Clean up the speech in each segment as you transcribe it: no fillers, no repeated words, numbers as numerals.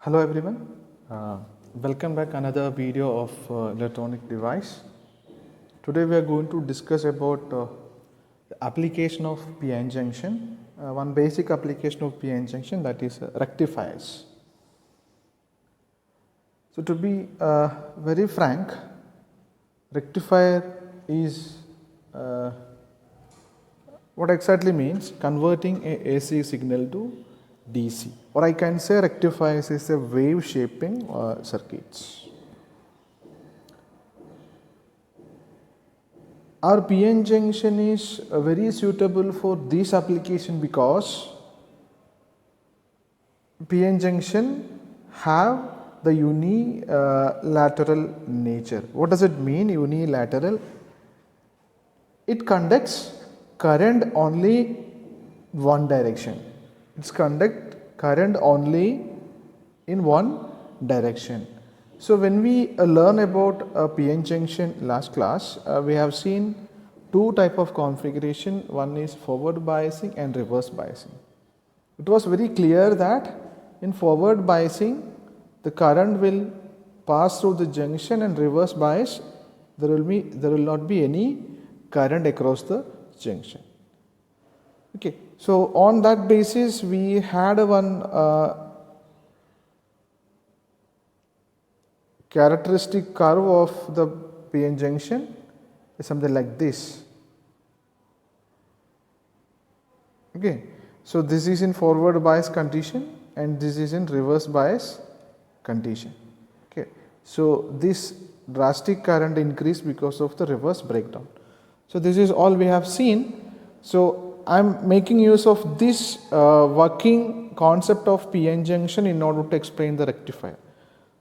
Hello everyone, welcome back another video of electronic device. Today we are going to discuss about the application of PN junction, one basic application of PN junction, that is rectifiers. So to be very frank, rectifier is what exactly means converting a AC signal to DC, or I can say rectifiers is a wave shaping circuits. Our PN junction is very suitable for this application because PN junction have the unilateral nature. What does it mean, unilateral? It conducts current only one direction. It's conduct current only in one direction. So when we learn about a PN junction last class, we have seen two type of configuration. One is forward biasing and reverse biasing. It was very clear that in forward biasing, the current will pass through the junction, and reverse bias, there will not be any current across the junction. Okay, so on that basis we had one characteristic curve of the PN junction is something like this. Okay, so this is in forward bias condition and this is in reverse bias condition. Okay, so this drastic current increase because of the reverse breakdown. So this is all we have seen. So I am making use of this working concept of PN junction in order to explain the rectifier.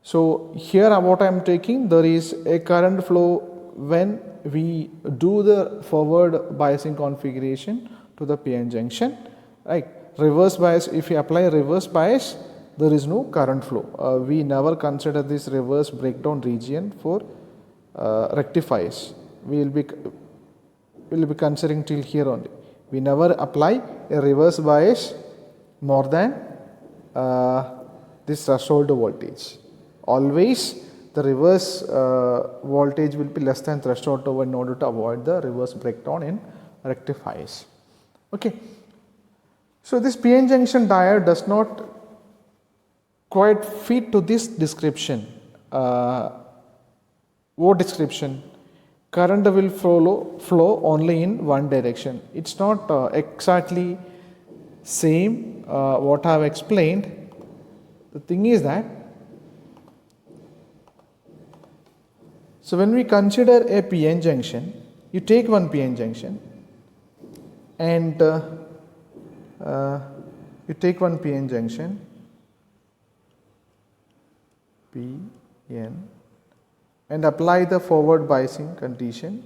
So here what I am taking, there is a current flow when we do the forward biasing configuration to the PN junction, right? Reverse bias, if we apply reverse bias, there is no current flow. We never consider this reverse breakdown region for rectifiers. We will be considering till here only. We never apply a reverse bias more than this threshold voltage. Always the reverse voltage will be less than threshold in order to avoid the reverse breakdown in rectifiers. Okay. So this PN junction diode does not quite fit to this description. What description? Current will flow only in one direction. It's not exactly same what I have explained. The thing is that, so when we consider a PN junction, you take one PN junction and you take one PN junction PN and apply the forward biasing condition,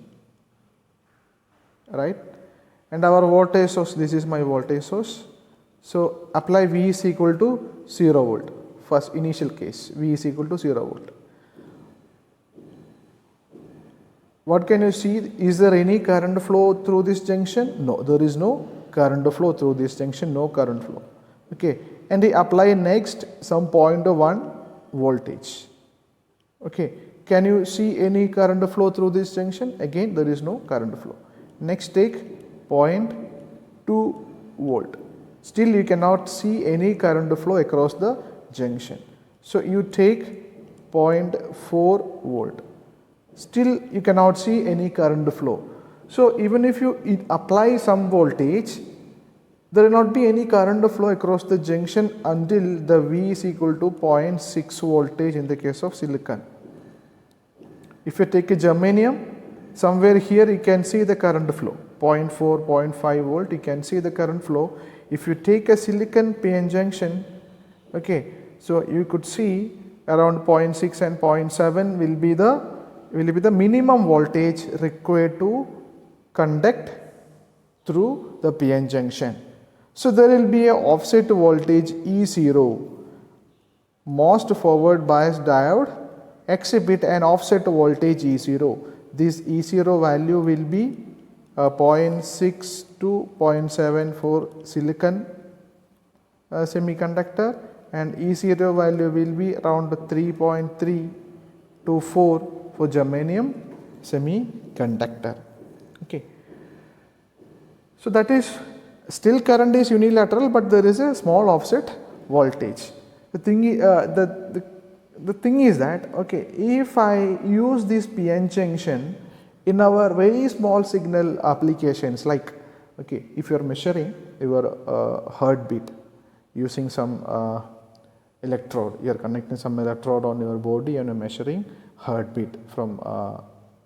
right? And our voltage source, this is my voltage source. So apply V is equal to 0 volt. First initial case, V is equal to 0 volt. What can you see? Is there any current flow through this junction? No, there is no current flow through this junction, no current flow. Okay, and we apply next some 0.1 voltage. Okay. Can you see any current flow through this junction? Again, there is no current flow. Next, take 0.2 volt. Still, you cannot see any current flow across the junction. So you take 0.4 volt. Still, you cannot see any current flow. So even if you apply some voltage, there will not be any current flow across the junction until the V is equal to 0.6 voltage in the case of silicon. If you take a germanium, somewhere here you can see the current flow, 0.4, 0.5 volt, you can see the current flow. If you take a silicon PN junction, okay, so you could see around 0.6 and 0.7 will be the minimum voltage required to conduct through the PN junction. So there will be a offset voltage E0. Most forward bias diode exhibit an offset voltage E0. This E0 value will be 0.6 to 0.7 for silicon semiconductor and E0 value will be around 3.3 to 4 for germanium semiconductor. Okay. So that is still current is unilateral, but there is a small offset voltage. The thing is that, okay, if I use this PN junction in our very small signal applications, like, okay, if you are measuring your heartbeat using some electrode, you are connecting some electrode on your body and you are measuring heartbeat from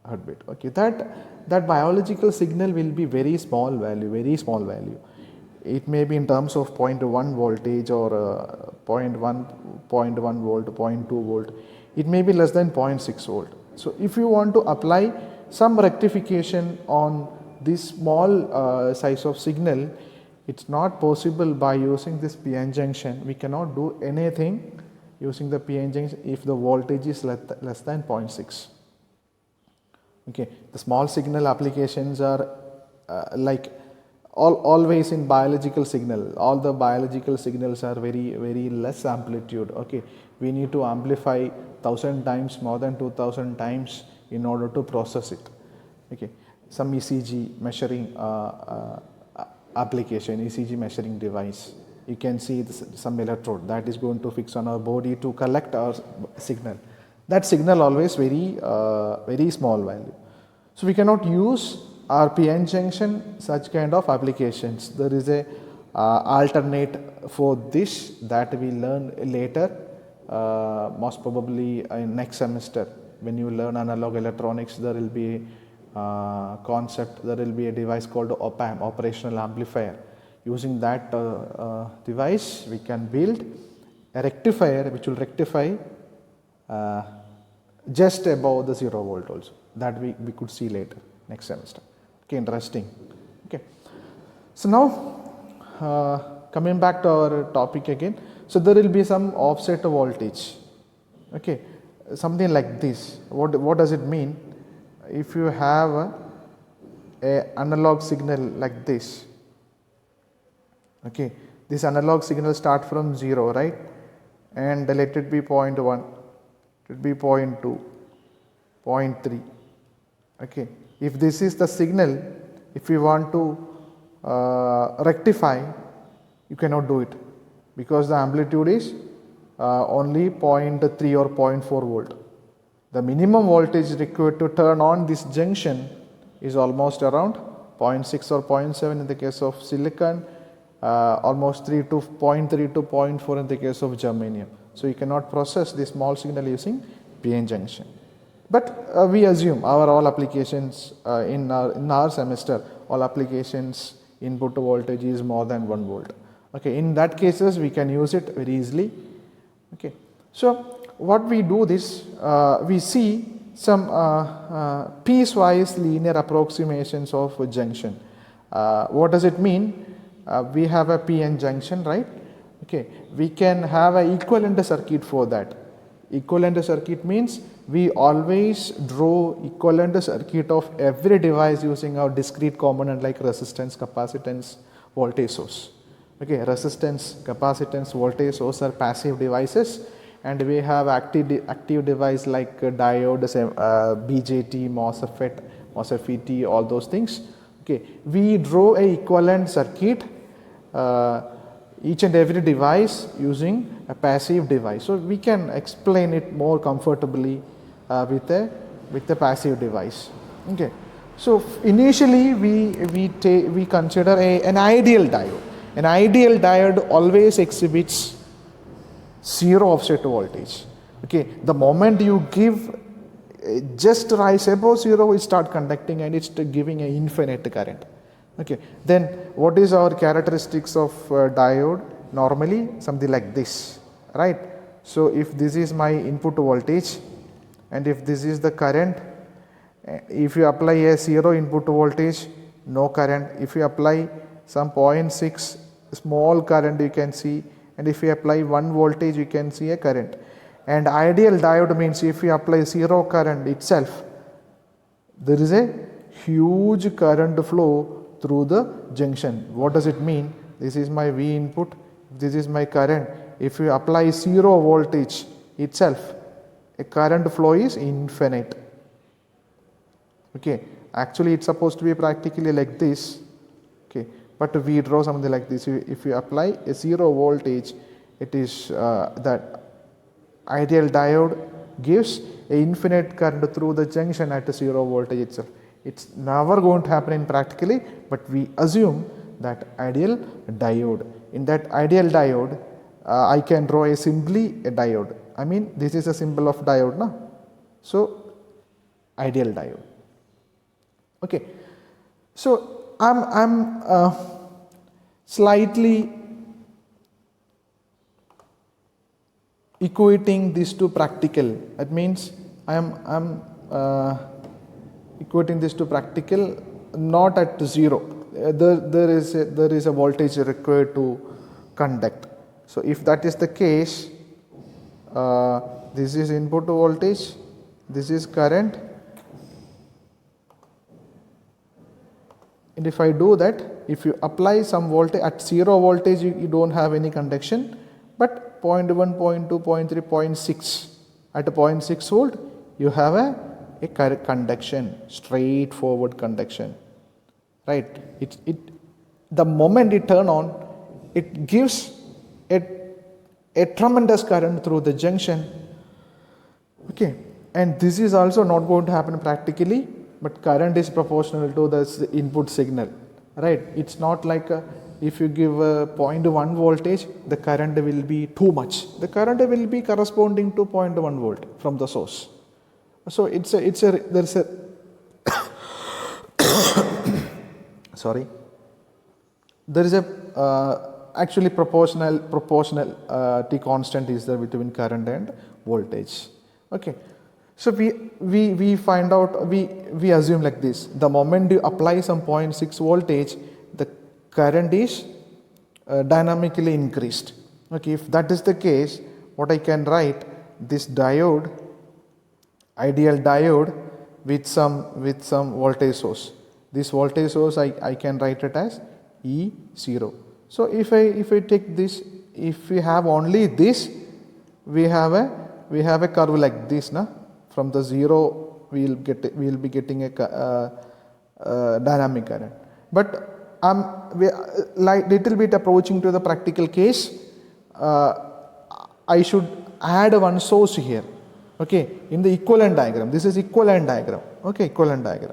heartbeat. Okay, that biological signal will be very small value. It may be in terms of 0.1 voltage or 0.1 volt, 0.2 volt. It may be less than 0.6 volt. So if you want to apply some rectification on this small size of signal, it's not possible by using this PN junction. We cannot do anything using the PN junction if the voltage is less than 0.6. Okay, the small signal applications are like always in biological signal. All the biological signals are very less amplitude. Okay, we need to amplify 1000 times, more than 2000 times in order to process it. Okay, some ECG measuring application, ECG measuring device. You can see some electrode that is going to fix on our body to collect our signal. That signal always very small value. So we cannot use our PN junction such kind of applications. There is a alternate for this that we learn later, most probably in next semester. When you learn analog electronics, there will be concept, there will be a device called op-amp, operational amplifier. Using that device, we can build a rectifier which will rectify just above the 0 volt also. That we could see later next semester. Okay, interesting. Okay, so now coming back to our topic again. So there will be some offset voltage. Okay, something like this. What does it mean? If you have a analog signal like this, okay, this analog signal start from 0, right, and let it be 0.1, let it be 0.2, 0.3. Okay, if this is the signal, if you want to rectify, you cannot do it because the amplitude is only 0.3 or 0.4 volt. The minimum voltage required to turn on this junction is almost around 0.6 or 0.7 in the case of silicon, almost 0.3 to 0.4 in the case of germanium. So you cannot process this small signal using PN junction. But we assume our all applications in our semester, all applications input voltage is more than 1 volt. Okay, in that cases we can use it very easily. Okay, so what we do this, we see some piecewise linear approximations of a junction. What does it mean? We have a PN junction, right? Okay, we can have an equivalent circuit for that. Equivalent circuit means we always draw equivalent circuit of every device using our discrete component like resistance, capacitance, voltage source. Okay, resistance, capacitance, voltage source are passive devices, and we have active device like diode, BJT, MOSFET, MOSFET, all those things. Okay, we draw a equivalent circuit each and every device using a passive device. So we can explain it more comfortably with a passive device. Okay, so initially we consider an ideal diode. An ideal diode always exhibits zero offset voltage. Okay, the moment you give just rise above 0, it start conducting and it's giving an infinite current. Okay, then what is our characteristics of diode? Normally something like this, right? So if this is my input voltage and if this is the current, if you apply a 0 input voltage, no current. If you apply some 0.6 small current, you can see, and if you apply 1 voltage, you can see a current. And ideal diode means if you apply 0 current itself, there is a huge current flow through the junction. What does it mean? This is my V input, this is my current. if you apply 0 voltage itself, a current flow is infinite. Okay, actually it's supposed to be practically like this. Okay, but we draw something like this. If you apply a 0 voltage, it is that ideal diode gives a infinite current through the junction at 0 voltage itself. It's never going to happen in practically, but we assume that ideal diode. In that ideal diode, I can draw simply a diode. I mean, this is a symbol of diode, na? So ideal diode. Okay, so I'm slightly equating this to practical. That means I'm equating this to practical, not at 0. There is a voltage required to conduct. So if that is the case, this is input voltage, this is current, and if I do that, if you apply some voltage at 0 voltage, you don't have any conduction, but 0.1, 0.2, 0.3, 0.6 at 0.6 volt, you have a conduction, straightforward conduction, right? The moment it turn on, it gives a tremendous current through the junction. Okay, and this is also not going to happen practically, but current is proportional to the input signal, right? It's not like if you give a 0.1 voltage, the current will be too much. The current will be corresponding to 0.1 volt from the source. So there's a sorry, there is a actually proportionality constant is there between current and voltage. Okay, so we find out, we assume like this: the moment you apply some 0.6 voltage, the current is dynamically increased. Okay, if that is the case, what I can write, this diode, ideal diode with some voltage source. This voltage source I can write it as E0. So if I take this, if we have only this, we have a curve like this, na? From the 0 we'll be getting a dynamic current. But we like little bit approaching to the practical case. I should add one source here. Okay, in the equivalent diagram. This is equivalent diagram. Okay, equivalent diagram.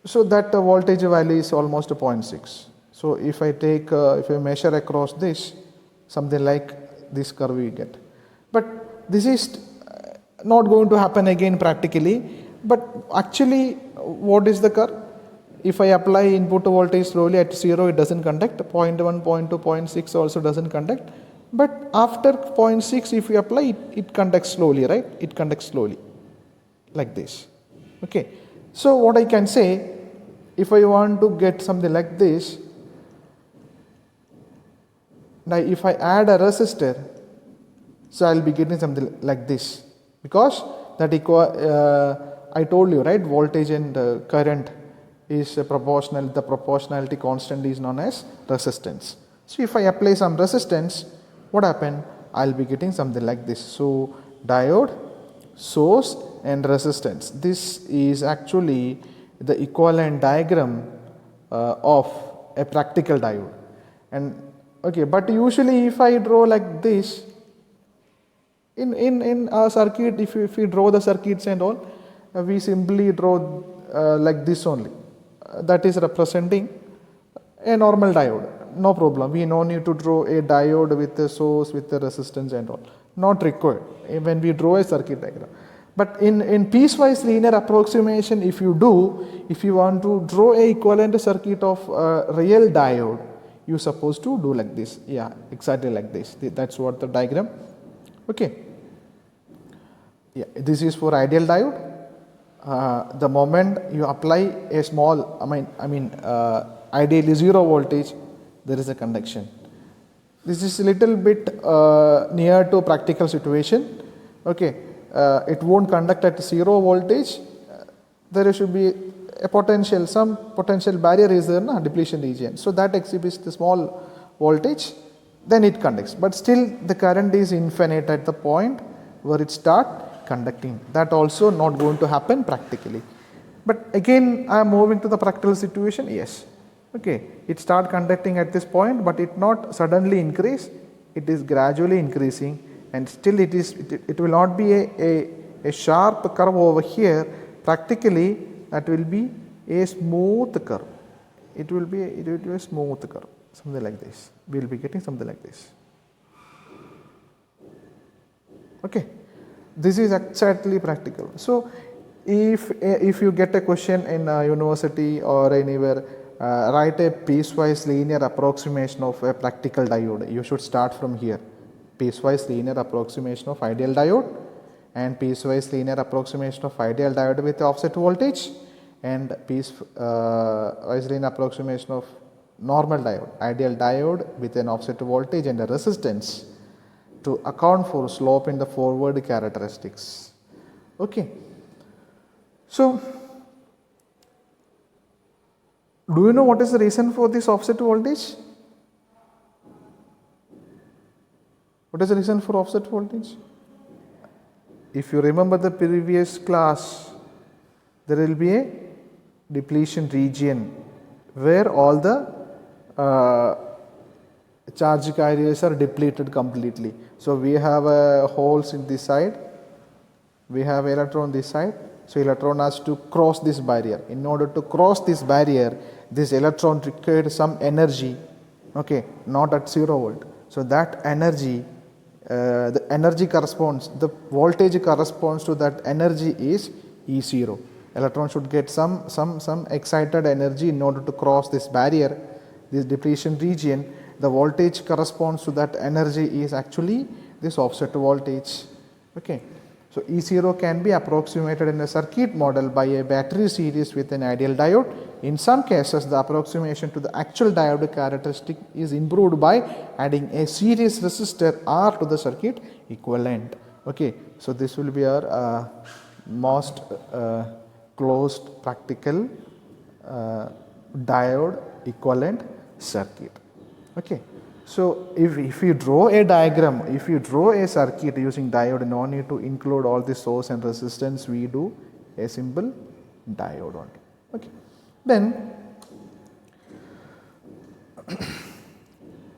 So that voltage value is almost 0.6. So if I take, if I measure across this, something like this curve we get. But this is not going to happen again practically. But actually, what is the curve? If I apply input voltage slowly at 0, it doesn't conduct. 0.1, 0.2, 0.6 also doesn't conduct. But after 0.6, if we apply, it conducts slowly, right? It conducts slowly, like this. Okay. So what I can say, if I want to get something like this, now if I add a resistor, so I'll be getting something like this, because that I told you, right, voltage and current is proportional. The proportionality constant is known as resistance. So if I apply some resistance, what happen? I'll be getting something like this. So diode, source and resistance. This is actually the equivalent diagram of a practical diode. And okay, but usually if I draw like this, in a circuit, if we draw the circuits and all, we simply draw like this only. That is representing a normal diode. No problem. We no need to draw a diode with the source, with the resistance and all. Not required when we draw a circuit diagram. But in piecewise linear approximation, if you want to draw a equivalent circuit of real diode, you're supposed to do like this. Yeah, exactly like this. That's what the diagram. Okay. Yeah, this is for ideal diode. The moment you apply a small, ideally 0 voltage, there is a conduction. This is a little bit near to practical situation. Okay, it won't conduct at 0 voltage. There should be a potential, some potential barrier is there, na, depletion region. So that exhibits the small voltage, then it conducts, but still the current is infinite at the point where it start conducting. That also not going to happen practically. But again I am moving to the practical situation. Yes, okay, it start conducting at this point, but it not suddenly increase, it is gradually increasing, and still it will not be a sharp curve over here. Practically that will be a smooth curve. It will be a smooth curve, something like this. We will be getting something like this. Okay, this is exactly practical. So if you get a question in a university or anywhere, write a piecewise linear approximation of a practical diode. You should start from here. Piecewise linear approximation of ideal diode, and piecewise linear approximation of ideal diode with offset voltage, and piecewise linear approximation of normal diode, ideal diode with an offset voltage and a resistance to account for slope in the forward characteristics. Okay. So, do you know what is the reason for this offset voltage? What is the reason for offset voltage? If you remember the previous class, there will be a depletion region where all the charge carriers are depleted completely. So we have holes in this side, we have electron this side. So electron has to cross this barrier. In order to cross this barrier, this electron required some energy, okay, not at 0 volt. So that energy, the energy corresponds, the voltage corresponds to that energy is E0. Electron should get some excited energy in order to cross this barrier, this depletion region. The voltage corresponds to that energy is actually this offset voltage. Okay. So E0 can be approximated in a circuit model by a battery series with an ideal diode. In some cases, the approximation to the actual diode characteristic is improved by adding a series resistor R to the circuit equivalent. Okay, so this will be our most closed practical diode equivalent circuit. Okay. So if you draw a diagram, if you draw a circuit using diode, no need to include all the source and resistance, we do a simple diode only. Okay. Then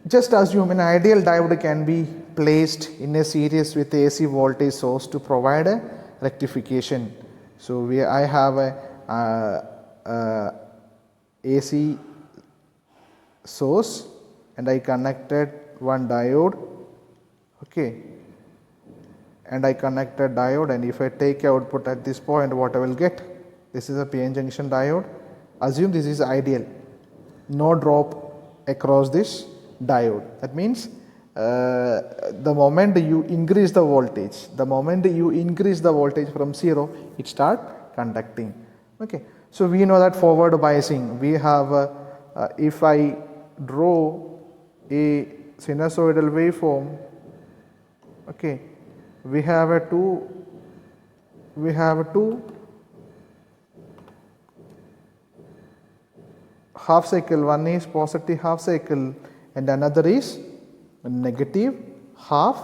just assume an ideal diode can be placed in a series with AC voltage source to provide a rectification. So I have a AC source and I connected one diode, okay, and I connected diode, and if I take output at this point, what I will get? This is a PN junction diode. Assume this is ideal, no drop across this diode. That means the moment you increase the voltage, from 0, it start conducting. Okay. So we know that forward biasing, we have if I draw a sinusoidal waveform, okay, we have two half cycle. One is positive half cycle and another is negative half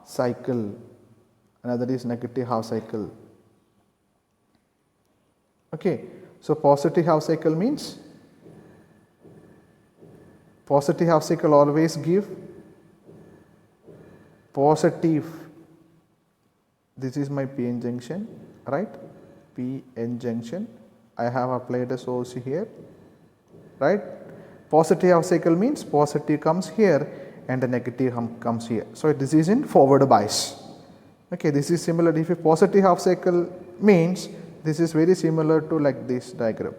cycle. Okay, so positive half cycle means positive half cycle always give positive. This is my PN junction, right? PN junction. I have applied a source here, right? Positive half cycle means positive comes here and the negative comes here. So this is in forward bias. Okay, this is similar. If a positive half cycle means this is very similar to like this diagram.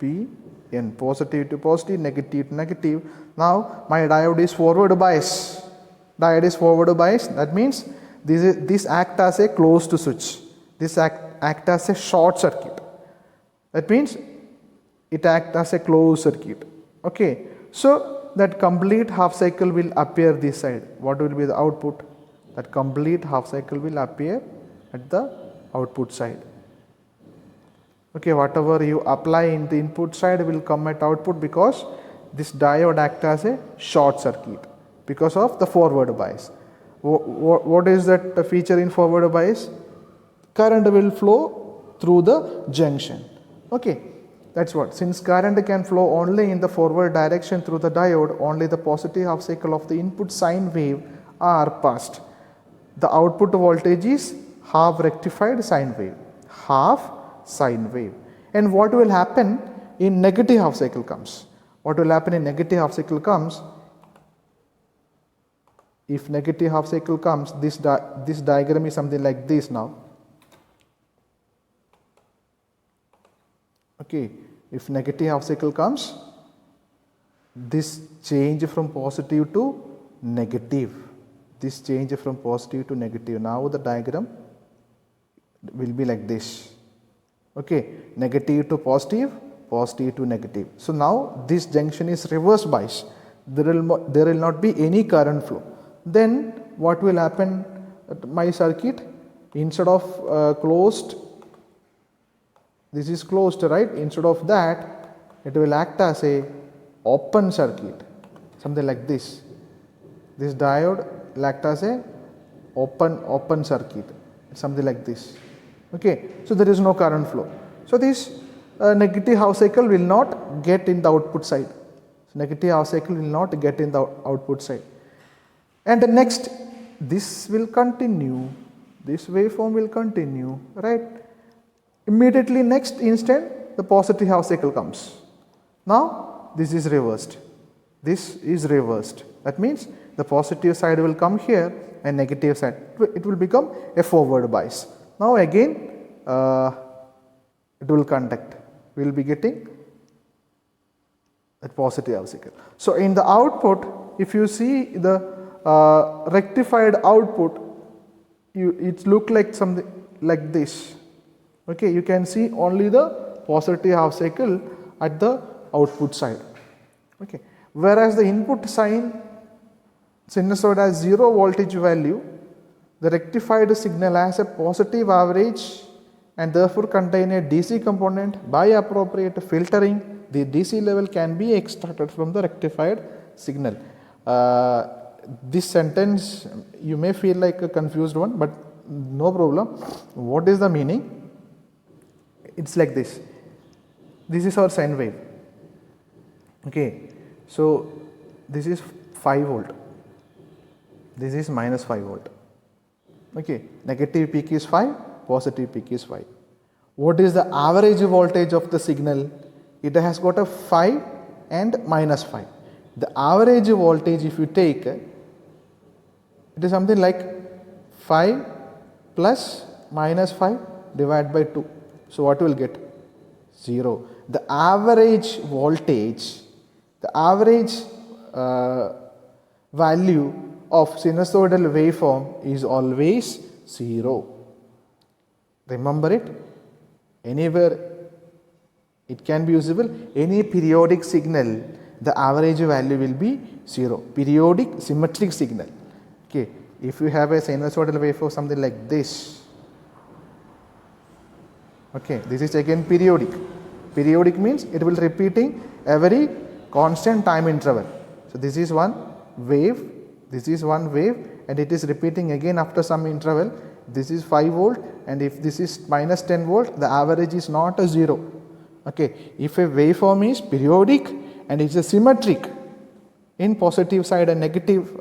PN, positive to positive, negative to negative. Now my diode is forward bias. That means this act as a closed switch. This act as a short circuit. That means it act as a closed circuit. Okay. So that complete half cycle will appear this side. What will be the output? That complete half cycle will appear at the output side. Okay, whatever you apply in the input side will come at output, because this diode acts as a short circuit because of the forward bias. What is that feature in forward bias? Current will flow through the junction. Okay, that's what. Since current can flow only in the forward direction through the diode, only the positive half cycle of the input sine wave are passed. The output voltage is half rectified sine wave, half sine wave. And what will happen in negative half cycle comes? What will happen in negative half cycle comes? If negative half cycle comes, this diagram is something like this now. Okay, if negative half cycle comes, this change from positive to negative. This change from positive to negative. Now the diagram will be like this. Okay, negative to positive, positive to negative. So now this junction is reverse bias. There will not be any current flow. Then what will happen at my circuit? Instead of closed, this is closed, right? Instead of that, it will act as a open circuit, something like this. This diode will act as a open circuit, something like this. Okay, so there is no current flow. So this negative half cycle will not get in the output side. So negative half cycle will not get in the output side. And the next, this will continue. This waveform will continue, right? Immediately next instant, the positive half cycle comes. Now this is reversed. This is reversed. That means the positive side will come here and negative side, it will become a forward bias. Now again it will conduct. We will be getting that positive half cycle. So in the output, if you see the rectified output, it look like something like this. Okay, you can see only the positive half cycle at the output side. Okay, whereas the input sinusoid has 0 voltage value, the rectified signal has a positive average and therefore contain a DC component. By appropriate filtering, the DC level can be extracted from the rectified signal. This sentence you may feel like a confused one, but no problem. What is the meaning? It's like this. This is our sine wave. Okay, so this is 5 volt. This is minus 5 volt. Okay, negative peak is 5, positive peak is 5. What is the average voltage of the signal? It has got a 5 and minus 5. The average voltage, if you take, it is something like 5 plus minus 5 divided by 2. So what will get? 0. The average voltage, the average value of sinusoidal waveform is always 0. Remember it? Anywhere it can be usable. Any periodic signal, the average value will be 0. Periodic symmetric signal. Okay, if you have a sinusoidal waveform something like this. Okay, this is again periodic. Periodic means it will repeating every constant time interval. So this is one wave, this is one wave, and it is repeating again after some interval. This is 5 volt, and if this is minus 10 volt, the average is not a 0. Okay, if a waveform is periodic and it is a symmetric in positive side and negative,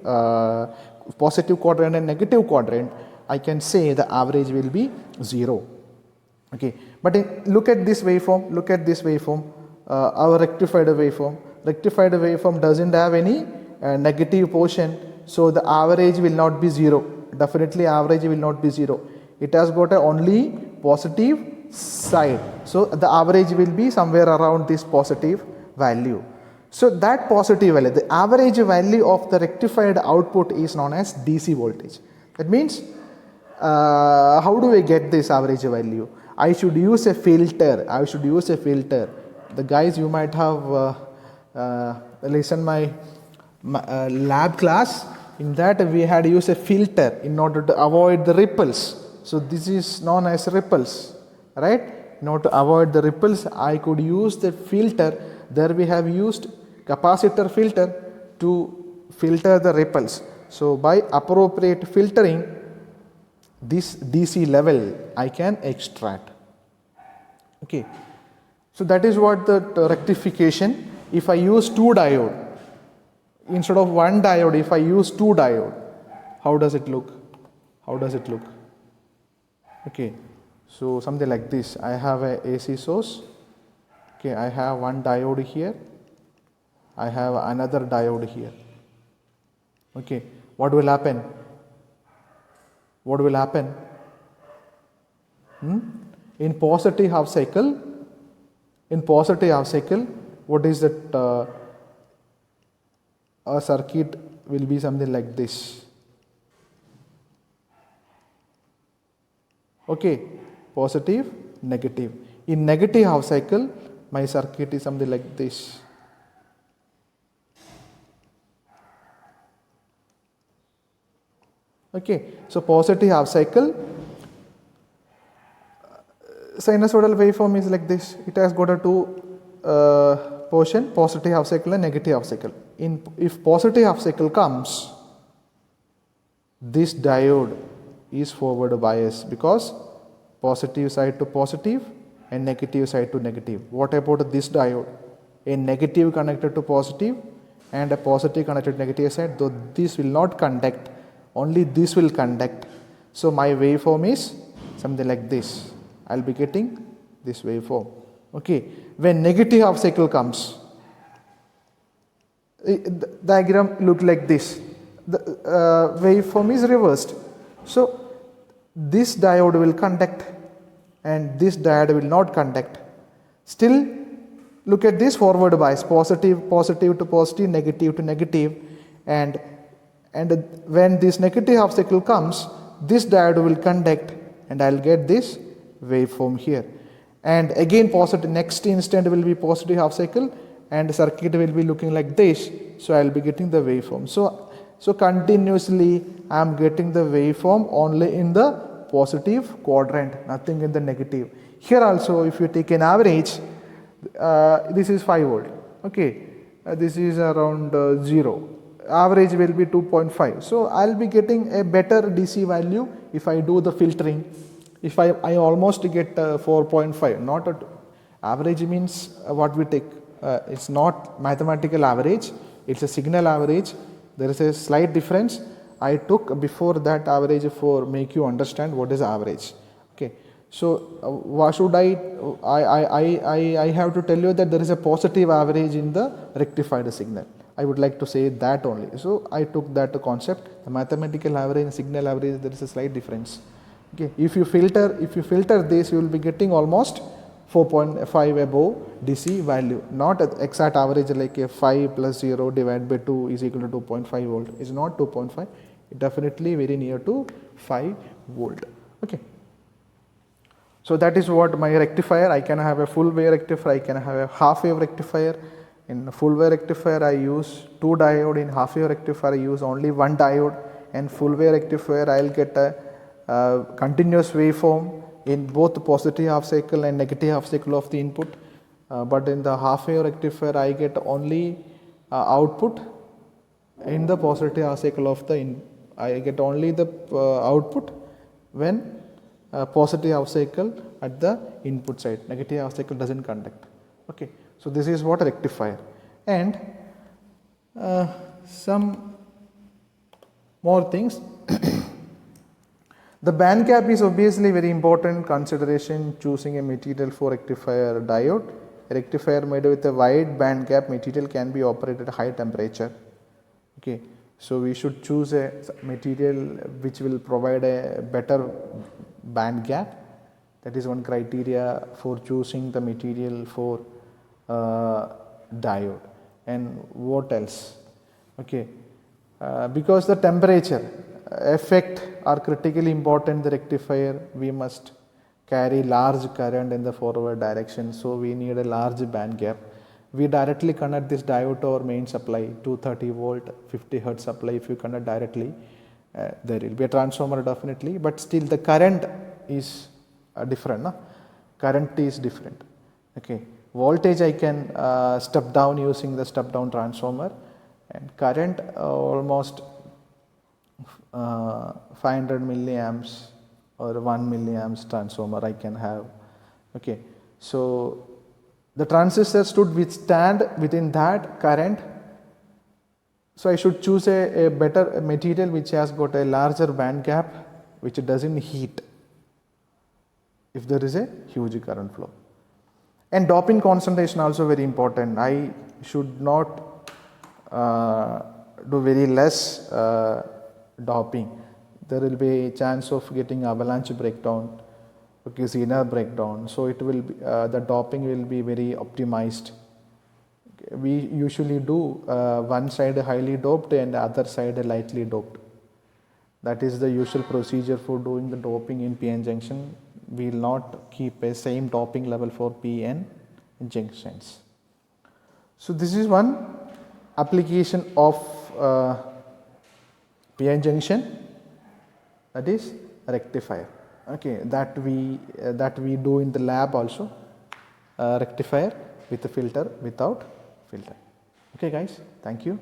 positive quadrant and negative quadrant, I can say the average will be 0. Okay, but look at this waveform, look at this waveform, our rectified waveform. Rectified waveform doesn't have any negative portion, so the average will not be 0. Definitely average will not be 0. It has got a only positive side, so the average will be somewhere around this positive value. So that positive value, the average value of the rectified output is known as DC voltage. That means how do we get this average value? I should use a filter. I should use a filter. The guys, you might have listened my lab class. In that we had used a filter in order to avoid the ripples. So this is known as ripples, right? in order to avoid the ripples, I could use the filter. There we have used capacitor filter to filter the ripples. So by appropriate filtering, this DC level I can extract. Okay. So that is what the rectification. If I use 2 diode instead of 1 diode, if I use 2 diode, how does it look? How does it look? Okay, so something like this. I have a AC source. Okay, I have 1 diode here. I have another diode here. Okay, what will happen? What will happen? In positive half cycle, what is that? A circuit will be something like this. Okay, positive, negative. In negative half cycle, my circuit is something like this. Okay, so positive half cycle, sinusoidal waveform is like this. It has got a 2 portion, positive half cycle and negative half cycle. If positive half cycle comes, this diode is forward bias because positive side to positive and negative side to negative. What about this diode? A negative connected to positive and a positive connected to negative side, though this will not conduct, only this will conduct. So my waveform is something like this. I will be getting this waveform. Okay, when negative half cycle comes, the diagram look like this. The waveform is reversed. So this diode will conduct and this diode will not conduct. Still, look at this forward bias, positive to positive, negative to negative, and when this negative half cycle comes, this diode will conduct and I will get this waveform here. And again positive, next instant will be positive half cycle and the circuit will be looking like this. So I will be getting the waveform. So continuously I am getting the waveform only in the positive quadrant, nothing in the negative. Here also, if you take an average, this is 5 volt. Okay, this is around 0. Average will be 2.5. So I will be getting a better DC value if I do the filtering. If I almost get 4.5, not a average means what we take. It's not mathematical average, it's a signal average. There is a slight difference. I took before that average for make you understand what is average. Okay, so what should I have to tell you that there is a positive average in the rectified signal. I would like to say that only. So I took that concept. The mathematical average and signal average, there is a slight difference. Okay, if you filter this, you will be getting almost 4.5 above DC value, not exact average like a 5 plus 0 divided by 2 is equal to 2.5 volt. It's not 2.5, it definitely very near to 5 volt. Okay. So that is what my rectifier. I can have a full wave rectifier, I can have a half wave rectifier. In full wave rectifier I use 2 diode, in half wave rectifier I use only 1 diode, and full wave rectifier I will get a continuous waveform in both positive half cycle and negative half cycle of the input, but in the half wave rectifier I get only output in the positive half cycle of the I get only the output when positive half cycle at the input side, negative half cycle does not conduct. Okay. So this is what a rectifier. And some more things. The band gap is obviously very important consideration choosing a material for rectifier diode. A rectifier made with a wide band gap material can be operated at high temperature. Okay, so we should choose a material which will provide a better band gap. That is one criteria for choosing the material for diode. And what else? Okay, because the temperature effect are critically important in the rectifier, we must carry large current in the forward direction, so we need a large band gap. We directly connect this diode to our main supply, 230 volt 50 hertz supply. If you connect directly, there will be a transformer definitely, but still the current is different. No? current is different. Okay, voltage I can step down using the step down transformer, and current almost 500 milliamps or 1 milliamps transformer I can have. Okay, so the transistor should withstand within that current. So I should choose a better material which has got a larger band gap, which doesn't heat if there is a huge current flow. And doping concentration also very important. I should not do very less doping. There will be a chance of getting avalanche breakdown, okay, Zener breakdown. So it will be, the doping will be very optimized. We usually do one side highly doped and the other side lightly doped. That is the usual procedure for doing the doping in PN junction. We will not keep a same doping level for PN junctions. So this is one application of PN junction, that is rectifier. Okay, that we do in the lab also, rectifier with a filter, without filter. Okay guys, thank you.